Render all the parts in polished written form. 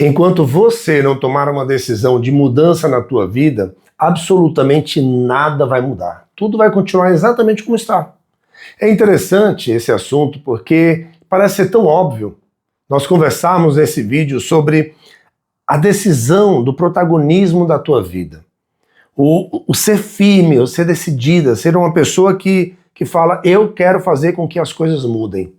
Enquanto você não tomar uma decisão de mudança na tua vida, absolutamente nada vai mudar. Tudo vai continuar exatamente como está. É interessante esse assunto porque parece ser tão óbvio. Nós conversamos nesse vídeo sobre a decisão do protagonismo da tua vida. O ser firme, o ser decidida, ser uma pessoa que fala, eu quero fazer com que as coisas mudem.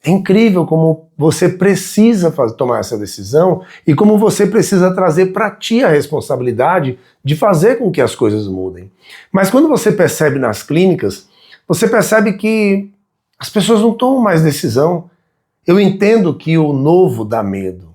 É incrível como você precisa tomar essa decisão e como você precisa trazer para ti a responsabilidade de fazer com que as coisas mudem. Mas quando você percebe nas clínicas, você percebe que as pessoas não tomam mais decisão. Eu entendo que o novo dá medo,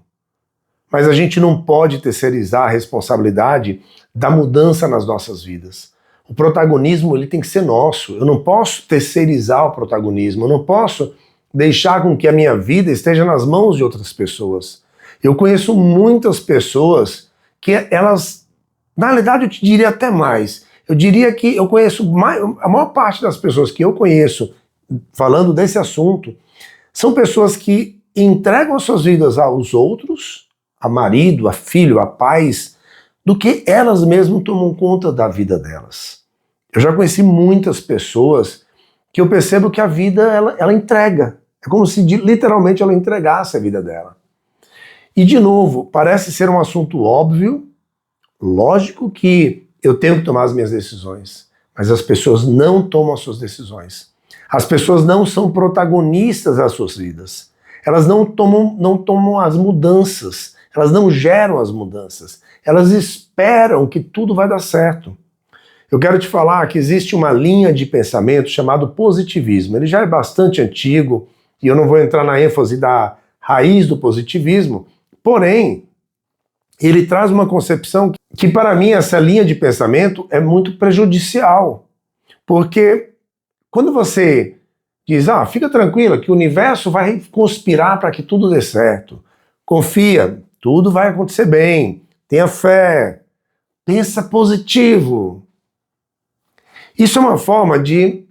mas a gente não pode terceirizar a responsabilidade da mudança nas nossas vidas. O protagonismo ele tem que ser nosso. Eu não posso terceirizar o protagonismo, eu não posso deixar com que a minha vida esteja nas mãos de outras pessoas. Eu conheço muitas pessoas que elas, na realidade eu te diria até mais, eu diria que eu conheço a maior parte das pessoas que eu conheço falando desse assunto, são pessoas que entregam as suas vidas aos outros, a marido, a filho, a pais, do que elas mesmas tomam conta da vida delas. Eu já conheci muitas pessoas que eu percebo que a vida ela entrega. É como se literalmente ela entregasse a vida dela. E de novo, parece ser um assunto óbvio, lógico que eu tenho que tomar as minhas decisões, mas as pessoas não tomam as suas decisões. As pessoas não são protagonistas das suas vidas. Elas não tomam as mudanças, elas não geram as mudanças. Elas esperam que tudo vai dar certo. Eu quero te falar que existe uma linha de pensamento chamado positivismo. Ele já é bastante antigo, e eu não vou entrar na ênfase da raiz do positivismo, porém, ele traz uma concepção que para mim essa linha de pensamento é muito prejudicial. Porque quando você diz, fica tranquila que o universo vai conspirar para que tudo dê certo, confia, tudo vai acontecer bem, tenha fé, pensa positivo. Isso é uma forma de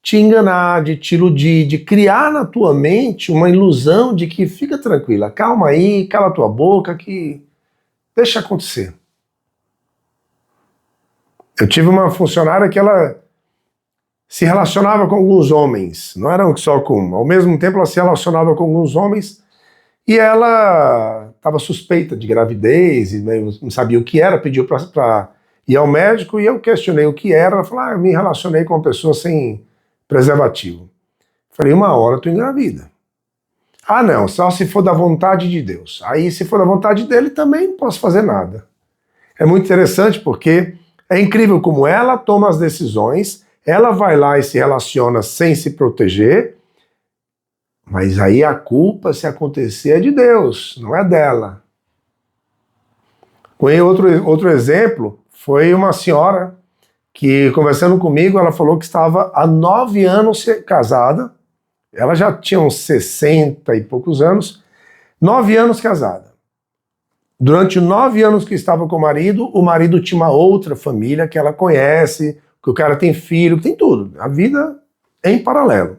te enganar, de te iludir, de criar na tua mente uma ilusão de que fica tranquila, calma aí, cala a tua boca, que deixa acontecer. Eu tive uma funcionária que ela se relacionava com alguns homens, não era só com um, ao mesmo tempo ela se relacionava com alguns homens e ela estava suspeita de gravidez e não sabia o que era, pediu para ir ao médico e eu questionei o que era, ela falou, eu me relacionei com uma pessoa sem preservativo. Falei, uma hora tu engravida. Não, só se for da vontade de Deus. Aí se for da vontade dele também não posso fazer nada. É muito interessante porque é incrível como ela toma as decisões, ela vai lá e se relaciona sem se proteger, mas aí a culpa, se acontecer, é de Deus, não é dela. Outro exemplo foi uma senhora que, conversando comigo, ela falou que estava há 9 anos casada, ela já tinha uns 60 e poucos anos, 9 anos casada. Durante 9 anos que estava com o marido tinha uma outra família que ela conhece, que o cara tem filho, tem tudo, a vida é em paralelo.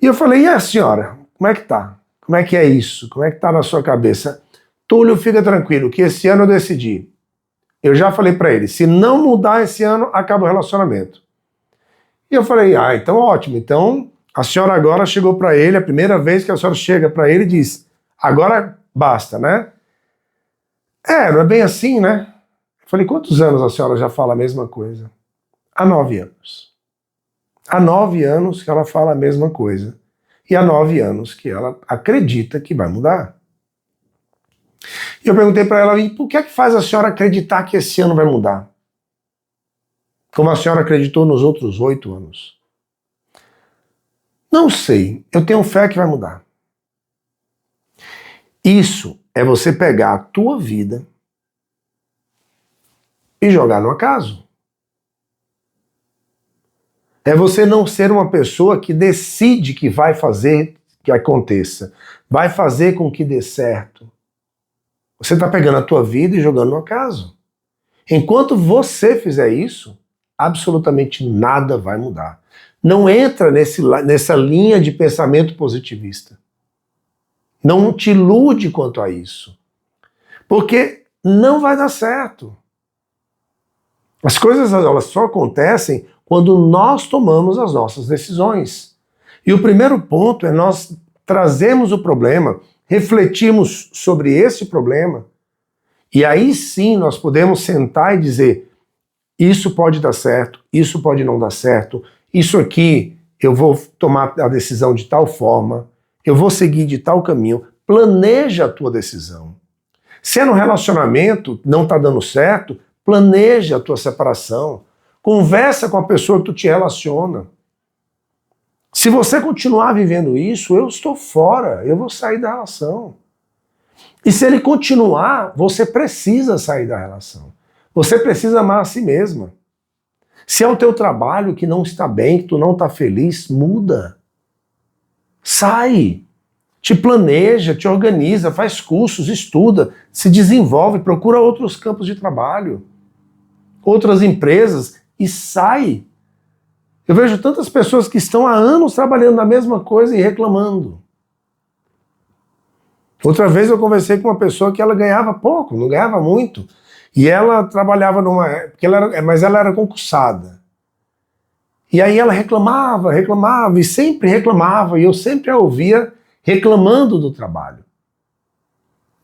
E eu falei, e a senhora, como é que tá? Como é que é isso? Como é que tá na sua cabeça? Túlio, fica tranquilo, que esse ano eu decidi. Eu já falei para ele, se não mudar esse ano, acaba o relacionamento. E eu falei, então ótimo. Então a senhora agora chegou para ele, a primeira vez que a senhora chega para ele e diz, agora basta, né? Não é bem assim, né? Eu falei, quantos anos a senhora já fala a mesma coisa? Há 9 anos. Há 9 anos que ela fala a mesma coisa. E há 9 anos que ela acredita que vai mudar. E eu perguntei para ela, e por que é que faz a senhora acreditar que esse ano vai mudar? Como a senhora acreditou nos outros 8 anos? Não sei, eu tenho fé que vai mudar. Isso é você pegar a tua vida e jogar no acaso. É você não ser uma pessoa que decide que vai fazer que aconteça, vai fazer com que dê certo. Você está pegando a tua vida e jogando no acaso. Enquanto você fizer isso, absolutamente nada vai mudar. Não entra nessa linha de pensamento positivista. Não te ilude quanto a isso. Porque não vai dar certo. As coisas elas só acontecem quando nós tomamos as nossas decisões. E o primeiro ponto é nós trazermos o problema, refletirmos sobre esse problema, e aí sim nós podemos sentar e dizer: isso pode dar certo, isso pode não dar certo, isso aqui eu vou tomar a decisão de tal forma, eu vou seguir de tal caminho. Planeja a tua decisão. Se é no relacionamento, não está dando certo, planeja a tua separação. Conversa com a pessoa que tu te relaciona. Se você continuar vivendo isso, eu estou fora, eu vou sair da relação. E se ele continuar, você precisa sair da relação. Você precisa amar a si mesma. Se é o teu trabalho que não está bem, que tu não está feliz, muda. Sai. Te planeja, te organiza, faz cursos, estuda, se desenvolve, procura outros campos de trabalho, outras empresas e sai. Eu vejo tantas pessoas que estão há anos trabalhando na mesma coisa e reclamando. Outra vez eu conversei com uma pessoa que ela ganhava pouco, não ganhava muito, e ela trabalhava mas ela era concursada. E aí ela reclamava, e sempre reclamava, e eu sempre a ouvia reclamando do trabalho.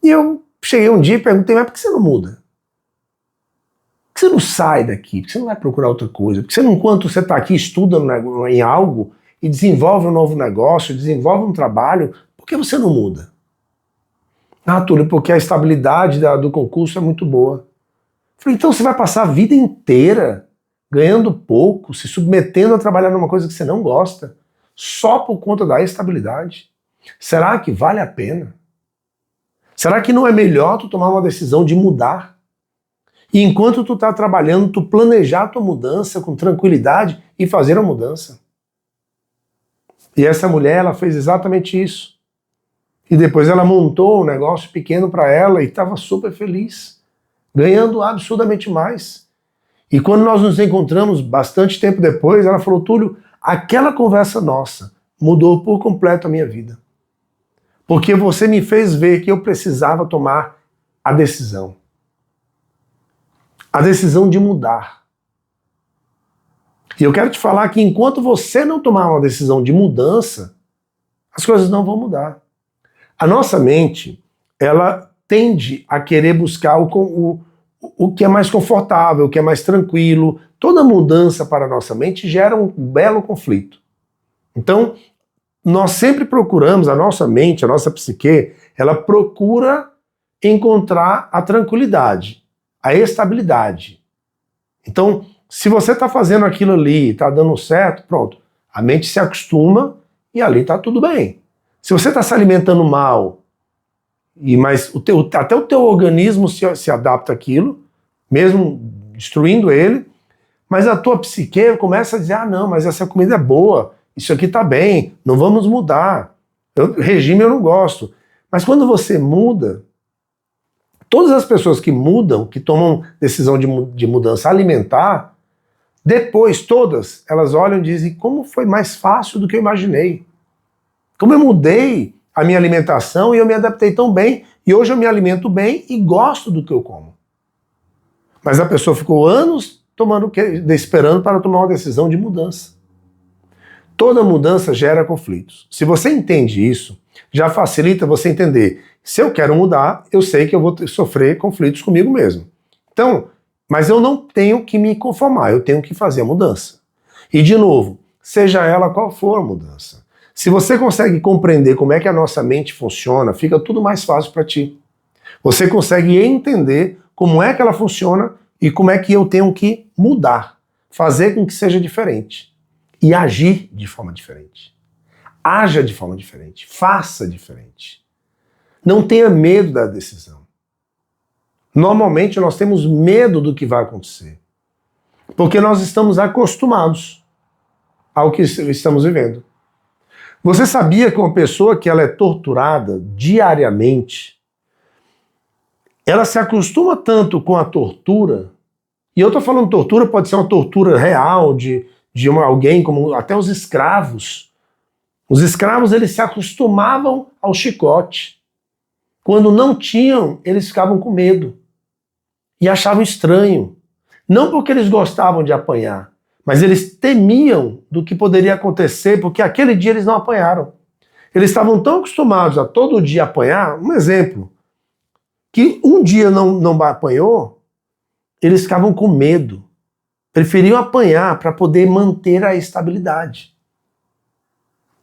E eu cheguei um dia e perguntei: mas por que você não muda? Por que você não sai daqui? Por que você não vai procurar outra coisa? Por que você não, enquanto você está aqui, estuda em algo e desenvolve um novo negócio, desenvolve um trabalho, por que você não muda? Ah, Túlio, porque a estabilidade do concurso é muito boa. Eu falei: então você vai passar a vida inteira ganhando pouco, se submetendo a trabalhar numa coisa que você não gosta, só por conta da estabilidade? Será que vale a pena? Será que não é melhor tu tomar uma decisão de mudar? E enquanto tu tá trabalhando, tu planejar a tua mudança com tranquilidade e fazer a mudança? E essa mulher, ela fez exatamente isso. E depois ela montou um negócio pequeno para ela e estava super feliz, ganhando absurdamente mais. E quando nós nos encontramos bastante tempo depois, ela falou: Túlio, aquela conversa nossa mudou por completo a minha vida. Porque você me fez ver que eu precisava tomar a decisão. A decisão de mudar. E eu quero te falar que enquanto você não tomar uma decisão de mudança, as coisas não vão mudar. A nossa mente, ela tende a querer buscar o que é mais confortável, o que é mais tranquilo. Toda mudança para a nossa mente gera um belo conflito. Então, nós sempre procuramos, a nossa mente, a nossa psique, ela procura encontrar a tranquilidade, a estabilidade. Então, se você está fazendo aquilo ali, está dando certo, pronto, a mente se acostuma e ali está tudo bem. Se você está se alimentando mal, mas até o teu organismo se adapta àquilo, mesmo destruindo ele, mas a tua psique começa a dizer: ah, não, mas essa comida é boa, isso aqui está bem, não vamos mudar. Regime eu não gosto. Mas quando você muda, todas as pessoas que mudam, que tomam decisão de mudança alimentar, depois todas, elas olham e dizem: como foi mais fácil do que eu imaginei. Como eu mudei a minha alimentação e eu me adaptei tão bem, e hoje eu me alimento bem e gosto do que eu como. Mas a pessoa ficou anos esperando para tomar uma decisão de mudança. Toda mudança gera conflitos. Se você entende isso, já facilita você entender: se eu quero mudar, eu sei que eu vou sofrer conflitos comigo mesmo. Então, mas eu não tenho que me conformar, eu tenho que fazer a mudança. E de novo, seja ela qual for a mudança. Se você consegue compreender como é que a nossa mente funciona, fica tudo mais fácil para ti. Você consegue entender como é que ela funciona e como é que eu tenho que mudar, fazer com que seja diferente e agir de forma diferente. Haja de forma diferente, faça diferente. Não tenha medo da decisão. Normalmente nós temos medo do que vai acontecer, porque nós estamos acostumados ao que estamos vivendo. Você sabia que uma pessoa que ela é torturada diariamente, ela se acostuma tanto com a tortura, e eu estou falando tortura, pode ser uma tortura real de alguém, como até os escravos. Os escravos, eles se acostumavam ao chicote. Quando não tinham, eles ficavam com medo e achavam estranho. Não porque eles gostavam de apanhar, mas eles temiam do que poderia acontecer, porque aquele dia eles não apanharam. Eles estavam tão acostumados a todo dia apanhar, um exemplo, que um dia não apanhou, eles ficavam com medo. Preferiam apanhar para poder manter a estabilidade.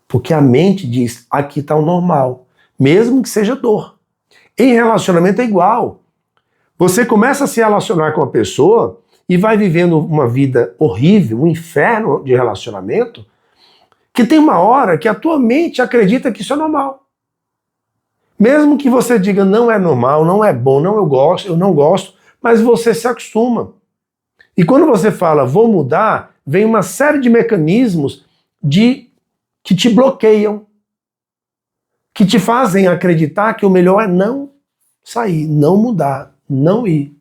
Porque a mente diz, aqui está o normal, mesmo que seja dor. Em relacionamento é igual. Você começa a se relacionar com a pessoa e vai vivendo uma vida horrível, um inferno de relacionamento, que tem uma hora que a tua mente acredita que isso é normal. Mesmo que você diga, não é normal, não é bom, eu não gosto, mas você se acostuma. E quando você fala, vou mudar, vem uma série de mecanismos que te bloqueiam, que te fazem acreditar que o melhor é não sair, não mudar, não ir.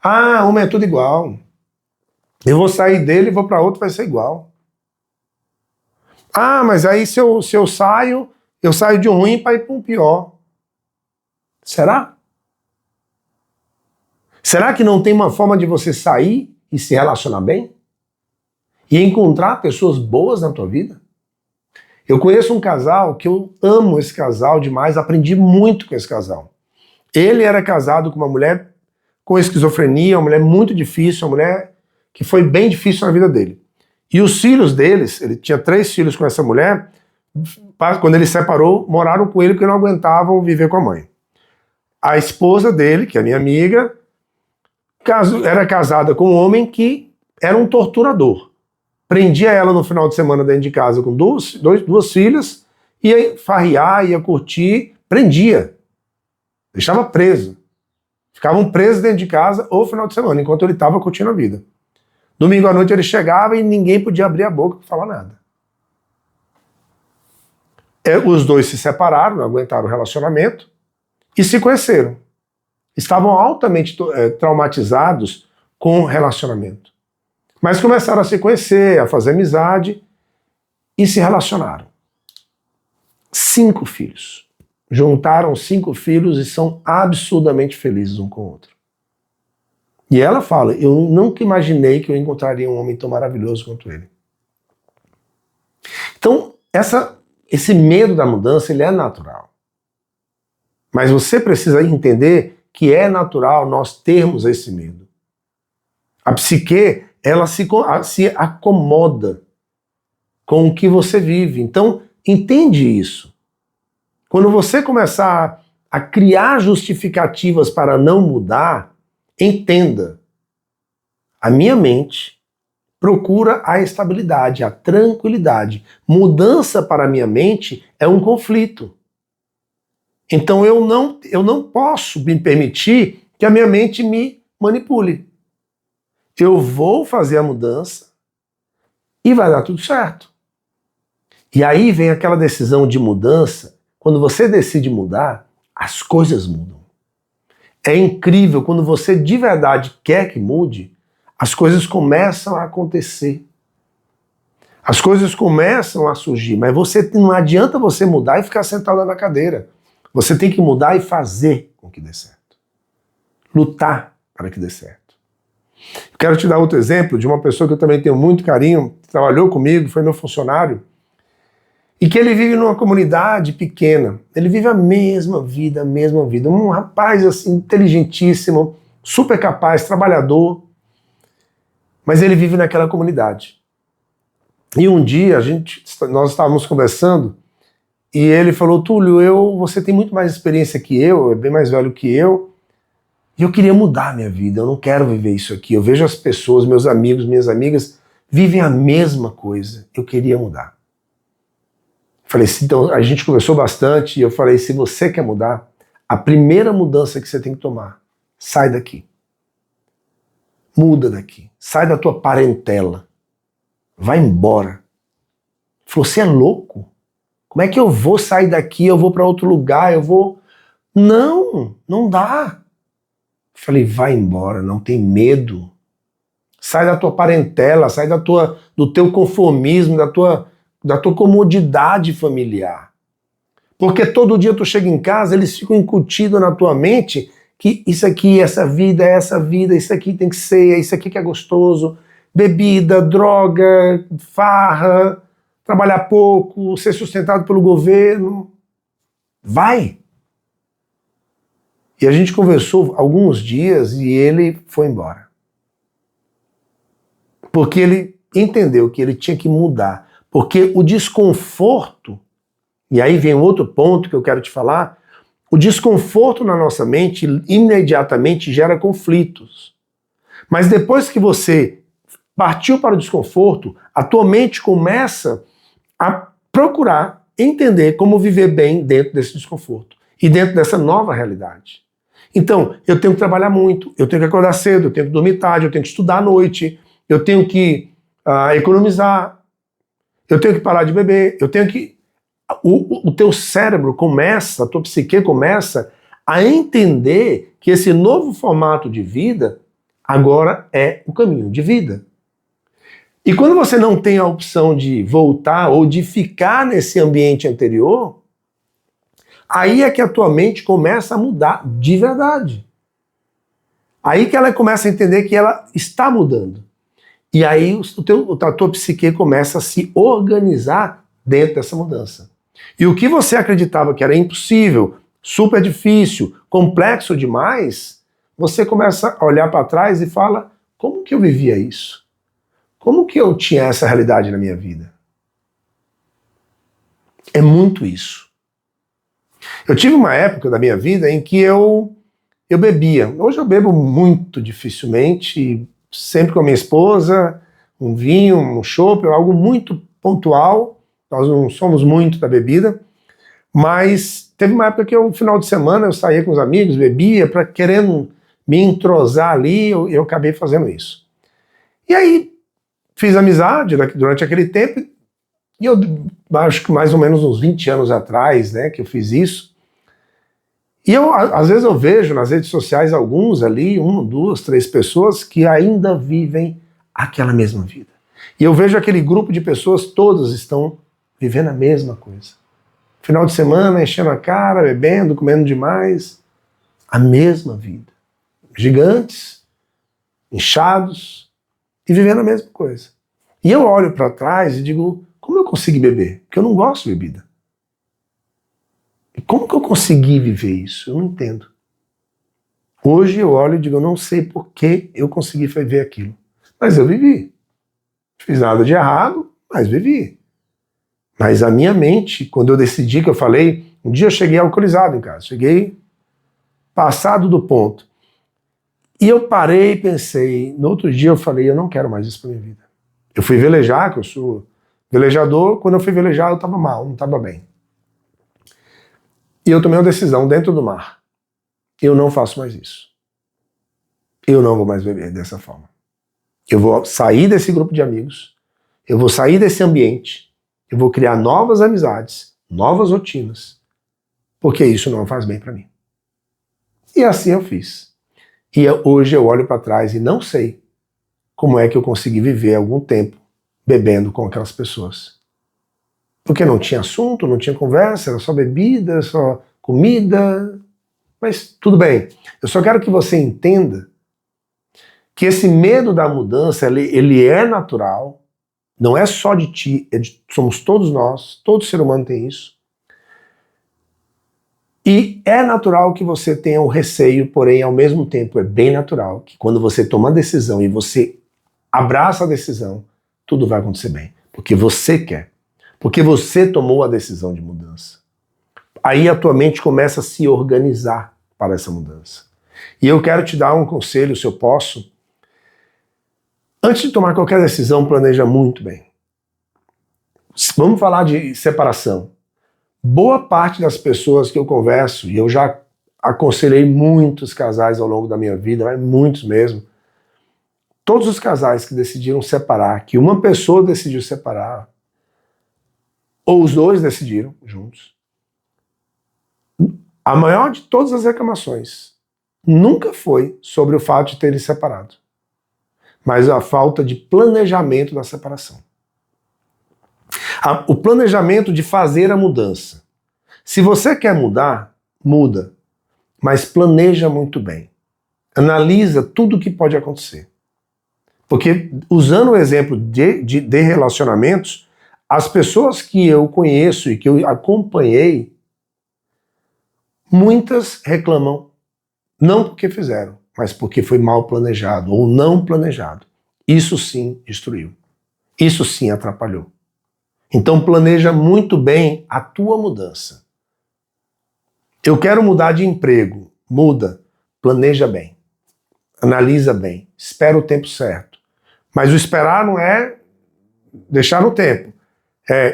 Ah, uma é tudo igual. Eu vou sair dele e vou para outro, vai ser igual. Ah, mas aí se eu saio de um ruim para ir para um pior. Será? Será que não tem uma forma de você sair e se relacionar bem? E encontrar pessoas boas na tua vida? Eu conheço um casal que eu amo esse casal demais, aprendi muito com esse casal. Ele era casado com uma mulher com esquizofrenia, uma mulher muito difícil, uma mulher que foi bem difícil na vida dele. E os filhos deles, ele tinha 3 filhos com essa mulher, quando ele separou, moraram com ele porque não aguentavam viver com a mãe. A esposa dele, que é minha amiga, era casada com um homem que era um torturador. Prendia ela no final de semana dentro de casa com duas filhas, ia farrear, ia curtir, prendia. Deixava preso. Ficavam presos dentro de casa o final de semana, enquanto ele estava curtindo a vida. Domingo à noite ele chegava e ninguém podia abrir a boca para falar nada. Os dois se separaram, não aguentaram o relacionamento e se conheceram. Estavam altamente traumatizados com o relacionamento. Mas começaram a se conhecer, a fazer amizade e se relacionaram. 5 filhos. Juntaram 5 filhos e são absurdamente felizes um com o outro. E ela fala, eu nunca imaginei que eu encontraria um homem tão maravilhoso quanto ele. Então, esse medo da mudança, ele é natural. Mas você precisa entender que é natural nós termos esse medo. A psique, ela se acomoda com o que você vive. Então, entende isso. Quando você começar a criar justificativas para não mudar, entenda. A minha mente procura a estabilidade, a tranquilidade. Mudança para a minha mente é um conflito. Então eu não posso me permitir que a minha mente me manipule. Eu vou fazer a mudança e vai dar tudo certo. E aí vem aquela decisão de mudança. Quando você decide mudar, as coisas mudam. É incrível, quando você de verdade quer que mude, as coisas começam a acontecer. As coisas começam a surgir, mas não adianta você mudar e ficar sentado na cadeira. Você tem que mudar e fazer com que dê certo. Lutar para que dê certo. Quero te dar outro exemplo de uma pessoa que eu também tenho muito carinho, que trabalhou comigo, foi meu funcionário, e que ele vive numa comunidade pequena. Ele vive a mesma vida. Um rapaz assim, inteligentíssimo, super capaz, trabalhador, mas ele vive naquela comunidade. E um dia nós estávamos conversando e ele falou, Túlio, você tem muito mais experiência que eu, é bem mais velho que eu, e eu queria mudar a minha vida, eu não quero viver isso aqui. Eu vejo as pessoas, meus amigos, minhas amigas, vivem a mesma coisa, eu queria mudar. Falei, então a gente conversou bastante e eu falei, se você quer mudar, a primeira mudança que você tem que tomar, sai daqui. Muda daqui. Sai da tua parentela. Vai embora. Ele falou, você é louco? Como é que eu vou sair daqui, eu vou para outro lugar, Não dá. Falei, vai embora, não tem medo. Sai da tua parentela, sai do teu conformismo, da tua da tua comodidade familiar. Porque todo dia tu chega em casa, eles ficam incutidos na tua mente que isso aqui, essa vida, isso aqui tem que ser, isso aqui que é gostoso, bebida, droga, farra, trabalhar pouco, ser sustentado pelo governo. Vai! E a gente conversou alguns dias e ele foi embora. Porque ele entendeu que ele tinha que mudar. Porque o desconforto, e aí vem outro ponto que eu quero te falar, o desconforto na nossa mente imediatamente gera conflitos. Mas depois que você partiu para o desconforto, a tua mente começa a procurar entender como viver bem dentro desse desconforto e dentro dessa nova realidade. Então, eu tenho que trabalhar muito, eu tenho que acordar cedo, eu tenho que dormir tarde, eu tenho que estudar à noite, eu tenho que economizar, eu tenho que parar de beber, eu tenho que... O teu cérebro começa, a tua psique começa a entender que esse novo formato de vida agora é o caminho de vida. E quando você não tem a opção de voltar ou de ficar nesse ambiente anterior, aí é que a tua mente começa a mudar de verdade. Aí que ela começa a entender que ela está mudando. E aí a tua psique começa a se organizar dentro dessa mudança. E o que você acreditava que era impossível, super difícil, complexo demais, você começa a olhar para trás e fala, como que eu vivia isso? Como que eu tinha essa realidade na minha vida? É muito isso. Eu tive uma época da minha vida em que eu bebia. Hoje eu bebo muito dificilmente, sempre com a minha esposa, um vinho, um chopp, algo muito pontual. Nós não somos muito da bebida, mas teve uma época que no final de semana eu saía com os amigos, bebia, querendo me entrosar ali, eu acabei fazendo isso. E aí fiz amizade durante aquele tempo, e eu acho que mais ou menos uns 20 anos atrás, né, que eu fiz isso. E às vezes eu vejo nas redes sociais alguns ali, 1, 2, 3 pessoas que ainda vivem aquela mesma vida. E eu vejo aquele grupo de pessoas, todos estão vivendo a mesma coisa. Final de semana, enchendo a cara, bebendo, comendo demais. A mesma vida. Gigantes, inchados e vivendo a mesma coisa. E eu olho para trás e digo, como eu consegui beber? Porque eu não gosto de bebida. E como que eu consegui viver isso? Eu não entendo. Hoje eu olho e digo, eu não sei por que eu consegui viver aquilo. Mas eu vivi. Não fiz nada de errado, mas vivi. Mas a minha mente, quando eu decidi, que eu falei, um dia eu cheguei alcoolizado em casa, cheguei passado do ponto. E eu parei e pensei, no outro dia eu falei, eu não quero mais isso para minha vida. Eu fui velejar, que eu sou velejador, quando eu fui velejar eu estava mal, não estava bem. E eu tomei uma decisão dentro do mar. Eu não faço mais isso. Eu não vou mais beber dessa forma. Eu vou sair desse grupo de amigos, eu vou sair desse ambiente, eu vou criar novas amizades, novas rotinas, porque isso não faz bem para mim. E assim eu fiz. E hoje eu olho para trás e não sei como é que eu consegui viver algum tempo bebendo com aquelas pessoas. Porque não tinha assunto, não tinha conversa, era só bebida, só comida. Mas tudo bem. Eu só quero que você entenda que esse medo da mudança, ele é natural. Não é só de ti, somos todos nós, todo ser humano tem isso. E é natural que você tenha um receio, porém, ao mesmo tempo, é bem natural que quando você toma a decisão e você abraça a decisão, tudo vai acontecer bem. Porque você quer. Porque você tomou a decisão de mudança. Aí a tua mente começa a se organizar para essa mudança. E eu quero te dar um conselho, se eu posso. Antes de tomar qualquer decisão, planeja muito bem. Vamos falar de separação. Boa parte das pessoas que eu converso, e eu já aconselhei muitos casais ao longo da minha vida, muitos mesmo, todos os casais que decidiram separar, que uma pessoa decidiu separar, ou os dois decidiram juntos, a maior de todas as reclamações nunca foi sobre o fato de terem separado, mas a falta de planejamento da separação. O planejamento de fazer a mudança. Se você quer mudar, muda, mas planeja muito bem. Analisa tudo o que pode acontecer. Porque, usando o exemplo de relacionamentos, as pessoas que eu conheço e que eu acompanhei, muitas reclamam, não porque fizeram, mas porque foi mal planejado ou não planejado. Isso sim destruiu. Isso sim atrapalhou. Então planeja muito bem a tua mudança. Eu quero mudar de emprego. Muda. Planeja bem. Analisa bem. Espera o tempo certo. Mas o esperar não é deixar no tempo.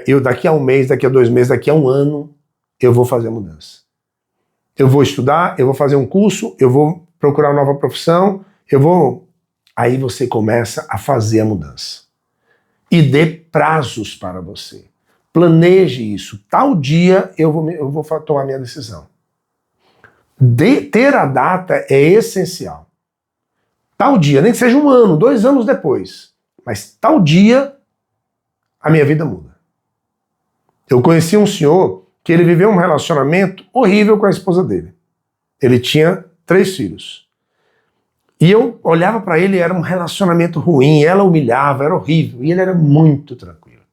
Eu daqui a um mês, daqui a 2 meses, daqui a um ano, eu vou fazer a mudança. Eu vou estudar, eu vou fazer um curso, eu vou procurar uma nova profissão, Aí você começa a fazer a mudança. E dê prazos para você. Planeje isso. Tal dia eu vou tomar minha decisão. Ter a data é essencial. Tal dia, nem que seja 1 ano, 2 anos depois, mas tal dia a minha vida muda. Eu conheci um senhor que ele viveu um relacionamento horrível com a esposa dele. Ele tinha 3 filhos. E eu olhava para ele, era um relacionamento ruim, ela humilhava, era horrível, e ele era muito tranquilo.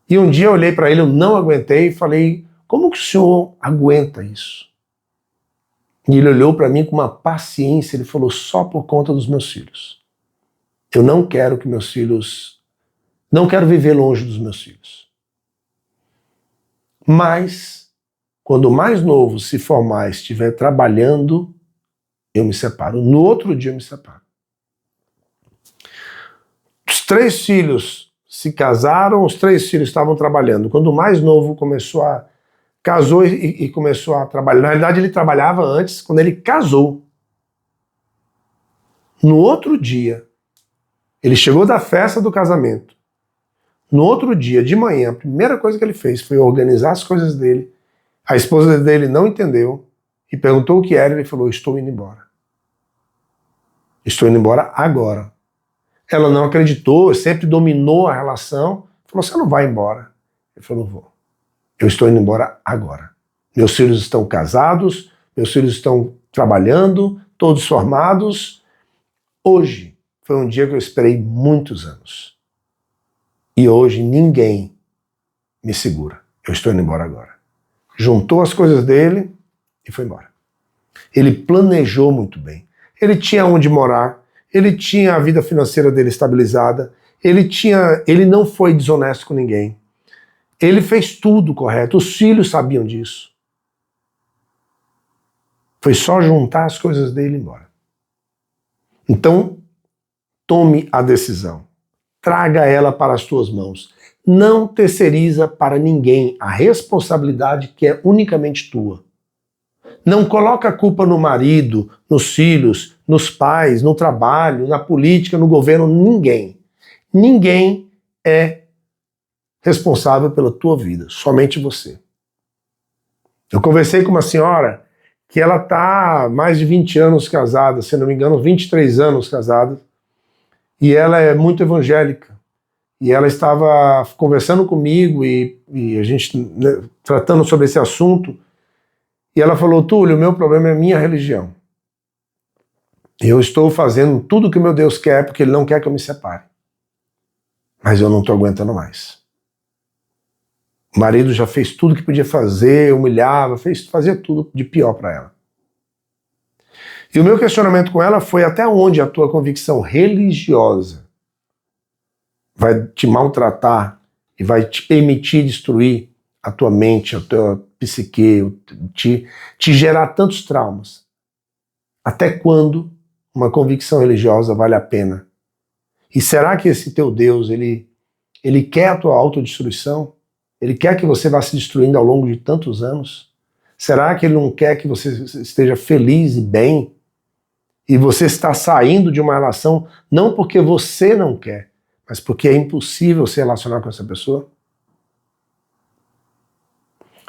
E um dia eu olhei para ele, eu não aguentei e falei, como que o senhor aguenta isso? E ele olhou para mim com uma paciência, ele falou, só por conta dos meus filhos. Eu não quero que meus filhos... Não quero viver longe dos meus filhos. Mas, quando o mais novo se formar e estiver trabalhando, eu me separo. No outro dia eu me separo. Os 3 filhos se casaram, os 3 filhos estavam trabalhando. Quando o mais novo casou e começou a trabalhar. Na realidade, ele trabalhava antes, quando ele casou. No outro dia, ele chegou da festa do casamento. No outro dia, de manhã, a primeira coisa que ele fez foi organizar as coisas dele. A esposa dele não entendeu e perguntou o que era. Ele falou, estou indo embora. Estou indo embora agora. Ela não acreditou, sempre dominou a relação. Falou, você não vai embora. Ele falou, vou. Eu estou indo embora agora. Meus filhos estão casados, meus filhos estão trabalhando, todos formados. Hoje foi um dia que eu esperei muitos anos. E hoje ninguém me segura. Eu estou indo embora agora. Juntou as coisas dele e foi embora. Ele planejou muito bem. Ele tinha onde morar, ele tinha a vida financeira dele estabilizada, ele não foi desonesto com ninguém. Ele fez tudo correto, os filhos sabiam disso. Foi só juntar as coisas dele e ir embora. Então, tome a decisão. Traga ela para as tuas mãos. Não terceiriza para ninguém a responsabilidade que é unicamente tua. Não coloca a culpa no marido, nos filhos, nos pais, no trabalho, na política, no governo, ninguém. Ninguém é responsável pela tua vida, somente você. Eu conversei com uma senhora que ela está há mais de 20 anos casada, se não me engano, 23 anos casada, e ela é muito evangélica. E ela estava conversando comigo e a gente, né, tratando sobre esse assunto, e ela falou, Túlio, o meu problema é a minha religião. Eu estou fazendo tudo que o meu Deus quer, porque Ele não quer que eu me separe. Mas eu não estou aguentando mais. O marido já fez tudo que podia fazer, humilhava, fazia tudo de pior para ela. E o meu questionamento com ela foi até onde a tua convicção religiosa vai te maltratar e vai te permitir destruir a tua mente, a tua psique, te gerar tantos traumas. Até quando uma convicção religiosa vale a pena? E será que esse teu Deus, ele quer a tua autodestruição? Ele quer que você vá se destruindo ao longo de tantos anos? Será que ele não quer que você esteja feliz e bem? E você está saindo de uma relação não porque você não quer, mas porque é impossível se relacionar com essa pessoa?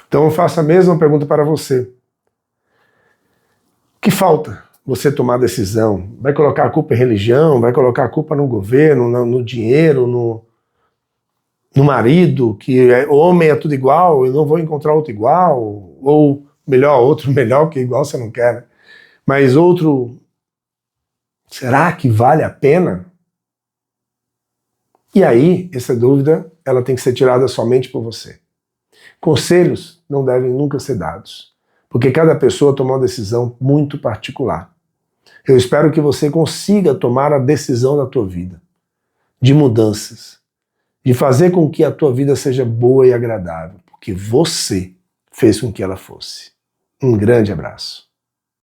Então eu faço a mesma pergunta para você. O que falta você tomar decisão? Vai colocar a culpa em religião? Vai colocar a culpa no governo, no dinheiro, no marido, que homem é tudo igual, eu não vou encontrar outro igual, ou melhor, outro melhor, que igual você não quer, né? Mas outro, será que vale a pena? E aí, essa dúvida, ela tem que ser tirada somente por você. Conselhos não devem nunca ser dados, porque cada pessoa toma uma decisão muito particular. Eu espero que você consiga tomar a decisão da tua vida, de mudanças, de fazer com que a tua vida seja boa e agradável, porque você fez com que ela fosse. Um grande abraço.